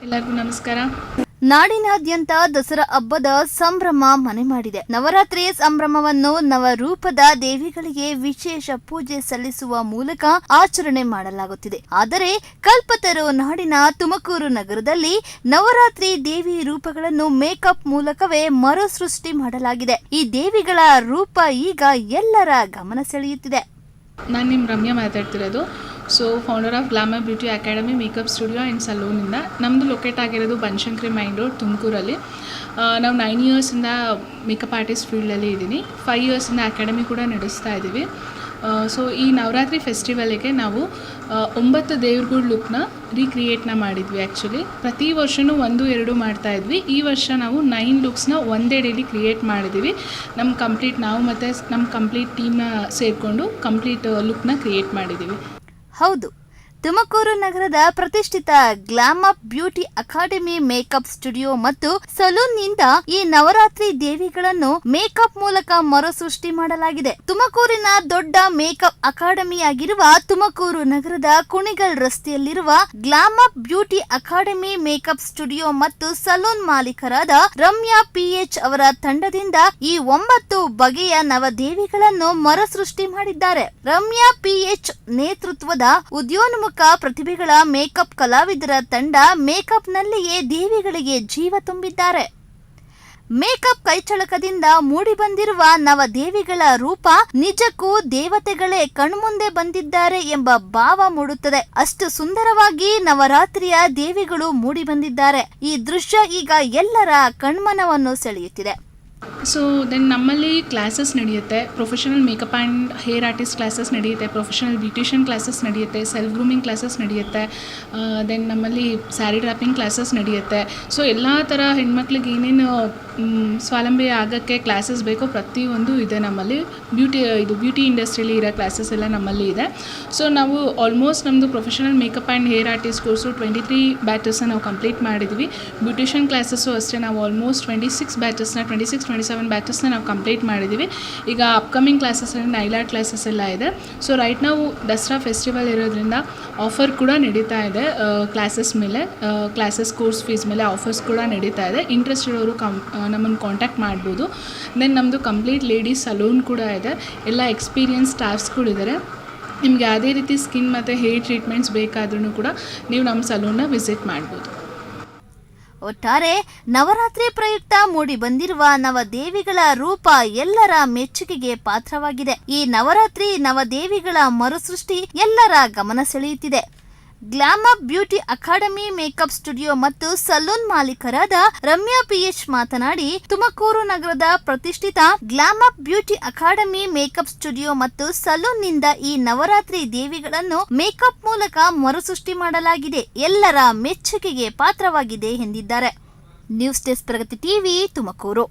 ಎಲ್ಲರಿಗೂ ನಮಸ್ಕಾರ. ನಾಡಿನಾದ್ಯಂತ ದಸರಾ ಹಬ್ಬದ ಸಂಭ್ರಮ ಮನೆ ಮಾಡಿದೆ. ನವರಾತ್ರಿಯ ಸಂಭ್ರಮವನ್ನು ನವರೂಪದ ದೇವಿಗಳಿಗೆ ವಿಶೇಷ ಪೂಜೆ ಸಲ್ಲಿಸುವ ಮೂಲಕ ಆಚರಣೆ ಮಾಡಲಾಗುತ್ತಿದೆ. ಆದರೆ ಕಲ್ಪತರು ನಾಡಿನ ತುಮಕೂರು ನಗರದಲ್ಲಿ ನವರಾತ್ರಿ ದೇವಿ ರೂಪಗಳನ್ನು ಮೇಕಪ್ ಮೂಲಕವೇ ಮರುಸೃಷ್ಟಿ ಮಾಡಲಾಗಿದೆ. ಈ ದೇವಿಗಳ ರೂಪ ಈಗ ಎಲ್ಲರ ಗಮನ ಸೆಳೆಯುತ್ತಿದೆ. ನಾನು ನಿಮ್ಮ ರಮ್ಯಾ ಮಾತಾಡ್ತಿರೋದು. Founder of glamour beauty academy makeup studio and ಸಲೂನಿಂದ. ನಮ್ಮದು ಲೊಕೇಟ್ ಆಗಿರೋದು ಬನಶಂಕರಿ ಮೈನ್ ರೋಡ್ ತುಮಕೂರಲ್ಲಿ. ನಾವು 9 ಇಯರ್ಸಿಂದ ಮೇಕಪ್ ಆರ್ಟಿಸ್ಟ್ ಫೀಲ್ಡಲ್ಲಿ ಇದ್ದೀನಿ. 5 ಇಯರ್ಸಿಂದ ಅಕಾಡೆಮಿ ಕೂಡ ನಡೆಸ್ತಾ ಇದ್ದೀವಿ. ಈ ನವರಾತ್ರಿ ಫೆಸ್ಟಿವಲಿಗೆ ನಾವು 9 ದೇವ್ರಗಳ ಲುಕ್ನ ರೀಕ್ರಿಯೇಟ್ನ ಮಾಡಿದ್ವಿ. ಆ್ಯಕ್ಚುಲಿ ಪ್ರತಿ ವರ್ಷವೂ 1-2 ಮಾಡ್ತಾಯಿದ್ವಿ. ಈ ವರ್ಷ ನಾವು 9 ಲುಕ್ಸ್ನ ಒಂದೇ ಡೇಲಿ ಕ್ರಿಯೇಟ್ ಮಾಡಿದ್ದೀವಿ. ನಾವು ಮತ್ತು ನಮ್ಮ ಕಂಪ್ಲೀಟ್ ಟೀಮ್ನ ಸೇರಿಕೊಂಡು ಕಂಪ್ಲೀಟ್ ಲುಕ್ನ ಕ್ರಿಯೇಟ್ ಮಾಡಿದ್ದೀವಿ. ಹೌದು, ತುಮಕೂರು ನಗರದ ಪ್ರತಿಷ್ಠಿತ glamour beauty academy makeup studio ಮತ್ತು ಸಲೂನ್ನಿಂದ ಈ ನವರಾತ್ರಿ ದೇವಿಗಳನ್ನು ಮೇಕಪ್ ಮೂಲಕ ಮರುಸೃಷ್ಟಿ ಮಾಡಲಾಗಿದೆ. ತುಮಕೂರಿನ ದೊಡ್ಡ ಮೇಕಪ್ ಅಕಾಡೆಮಿ ಆಗಿರುವ ತುಮಕೂರು ನಗರದ ಕುಣಿಗಲ್ ರಸ್ತೆಯಲ್ಲಿರುವ glamour beauty academy makeup studio ಮತ್ತು ಸಲೂನ್ ಮಾಲೀಕರಾದ ರಮ್ಯಾ PH ಅವರ ತಂಡದಿಂದ ಈ 9 ಬಗೆಯ ನವದೇವಿಗಳನ್ನು ಮರುಸೃಷ್ಟಿ ಮಾಡಿದ್ದಾರೆ. ರಮ್ಯಾ PH ನೇತೃತ್ವದ ಉದ್ಯೋನ್ಮುಖ ಪ್ರತಿಭೆಗಳ ಮೇಕಪ್ ಕಲಾವಿದರ ತಂಡ ಮೇಕಪ್ ನಲ್ಲಿಯೇ ದೇವಿಗಳಿಗೆ ಜೀವ ತುಂಬಿದ್ದಾರೆ. ಮೇಕಪ್ ಕೈಚಳಕದಿಂದ ಮೂಡಿ ಬಂದಿರುವ ನವದೇವಿಗಳ ರೂಪ ನಿಜಕ್ಕೂ ದೇವತೆಗಳೇ ಕಣ್ಮುಂದೆ ಬಂದಿದ್ದಾರೆ ಎಂಬ ಭಾವ ಮೂಡುತ್ತದೆ. ಅಷ್ಟು ಸುಂದರವಾಗಿ ನವರಾತ್ರಿಯ ದೇವಿಗಳು ಮೂಡಿ ಬಂದಿದ್ದಾರೆ. ಈ ದೃಶ್ಯ ಈಗ ಎಲ್ಲರ ಕಣ್ಮನವನ್ನು ಸೆಳೆಯುತ್ತಿದೆ. ನಮ್ಮಲ್ಲಿ ಕ್ಲಾಸಸ್ ನಡೆಯುತ್ತೆ. Professional makeup and hair artist classes ನಡೆಯುತ್ತೆ, ಪ್ರೊಫೆಷನಲ್ ಬ್ಯೂಟಿಷಿಯನ್ ಕ್ಲಾಸಸ್ ನಡೆಯುತ್ತೆ, ಸೆಲ್ಫ್ ಗ್ರೂಮಿಂಗ್ ಕ್ಲಾಸಸ್ ನಡೆಯುತ್ತೆ. ನಮ್ಮಲ್ಲಿ ಸ್ಯಾರಿ ಡ್ರಾಪಿಂಗ್ ಕ್ಲಾಸಸ್ ನಡೆಯುತ್ತೆ. ಎಲ್ಲ ಥರ ಹೆಣ್ಮಕ್ಳಿಗೆ ಏನೇನು ಸ್ವಾವಲಂಬಿ ಆಗೋಕ್ಕೆ ಕ್ಲಾಸಸ್ ಬೇಕೋ ಪ್ರತಿಯೊಂದು ಇದೆ ನಮ್ಮಲ್ಲಿ. ಬ್ಯೂಟಿ ಇಂಡಸ್ಟ್ರಿಯಲ್ಲಿ ಇರೋ ಕ್ಲಾಸಸ್ ಎಲ್ಲ ನಮ್ಮಲ್ಲಿ ಇದೆ. ನಾವು ಆಲ್ಮೋಸ್ಟ್ ನಮ್ಮದು professional makeup and hair artist course 23 ಬ್ಯಾಚಸ್ನ ನಾವು ಕಂಪ್ಲೀಟ್ ಮಾಡಿದ್ವಿ. ಬ್ಯೂಟಿಷಿಯನ್ ಕ್ಲಾಸಸ್ಸು ಅಷ್ಟೇ ನಾವು ಆಲ್ಮೋಸ್ಟ್ 26-27 ಬ್ಯಾಚಸ್ನ ನಾವು ಕಂಪ್ಲೀಟ್ ಮಾಡಿದ್ದೀವಿ. ಈಗ ಅಪ್ಕಮಿಂಗ್ ಕ್ಲಾಸಸ್ಸಲ್ಲಿ ನೈಲ್ ಆರ್ಟ್ ಕ್ಲಾಸಸ್ ಎಲ್ಲ ಇದೆ. ರೈಟ್ ನಾವು ದಸರಾ ಫೆಸ್ಟಿವಲ್ ಇರೋದ್ರಿಂದ ಆಫರ್ ಕೂಡ ನಡೀತಾ ಇದೆ. ಕ್ಲಾಸಸ್ ಮೇಲೆ ಕ್ಲಾಸಸ್ ಕೋರ್ಸ್ ಫೀಸ್ ಮೇಲೆ ಆಫರ್ಸ್ ಕೂಡ ನಡೀತಾ ಇದೆ. ಇಂಟ್ರೆಸ್ಟ್ ಇರೋರು ನಮ್ಮನ್ನು ಕಾಂಟ್ಯಾಕ್ಟ್ ಮಾಡ್ಬೋದು. ನಮ್ಮದು ಕಂಪ್ಲೀಟ್ ಲೇಡೀಸ್ ಸಲೂನ್ ಕೂಡ ಇದೆ. ಎಲ್ಲ ಎಕ್ಸ್ಪೀರಿಯನ್ಸ್ ಸ್ಟಾಫ್ಸ್ಗಳಿದ್ದಾರೆ. ನಿಮ್ಗೆ ಯಾವುದೇ ರೀತಿ ಸ್ಕಿನ್ ಮತ್ತು ಹೇರ್ ಟ್ರೀಟ್ಮೆಂಟ್ಸ್ ಬೇಕಾದ್ರೂ ಕೂಡ ನೀವು ನಮ್ಮ ಸಲೂನ್ನ ವಿಸಿಟ್ ಮಾಡ್ಬೋದು. ಒಟ್ಟಾರೆ ನವರಾತ್ರಿ ಪ್ರಯುಕ್ತ ಮೂಡಿ ಬಂದಿರುವ ನವದೇವಿಗಳ ರೂಪ ಎಲ್ಲರ ಮೆಚ್ಚುಗೆಗೆ ಪಾತ್ರವಾಗಿದೆ. ಈ ನವರಾತ್ರಿ ನವದೇವಿಗಳ ಮರುಸೃಷ್ಟಿ ಎಲ್ಲರ ಗಮನ ಸೆಳೆಯುತ್ತಿದೆ. Glamour beauty academy makeup studio ಮತ್ತು ಸಲೂನ್ ಮಾಲೀಕರಾದ ರಮ್ಯಾ PH ಮಾತನಾಡಿ, ತುಮಕೂರು ನಗರದ ಪ್ರತಿಷ್ಠಿತ glamour beauty academy makeup studio ಮತ್ತು ಸಲೂನ್ನಿಂದ ಈ ನವರಾತ್ರಿ ದೇವಿಗಳನ್ನು ಮೇಕಪ್ ಮೂಲಕ ಮರುಸೃಷ್ಟಿ ಮಾಡಲಾಗಿದೆ. ಎಲ್ಲರ ಮೆಚ್ಚುಗೆಗೆ ಪಾತ್ರವಾಗಿದೆ ಎಂದಿದ್ದಾರೆ. ನ್ಯೂಸ್ ಡೆಸ್ಕ್ ಪ್ರಗತಿ ಟಿವಿ ತುಮಕೂರು.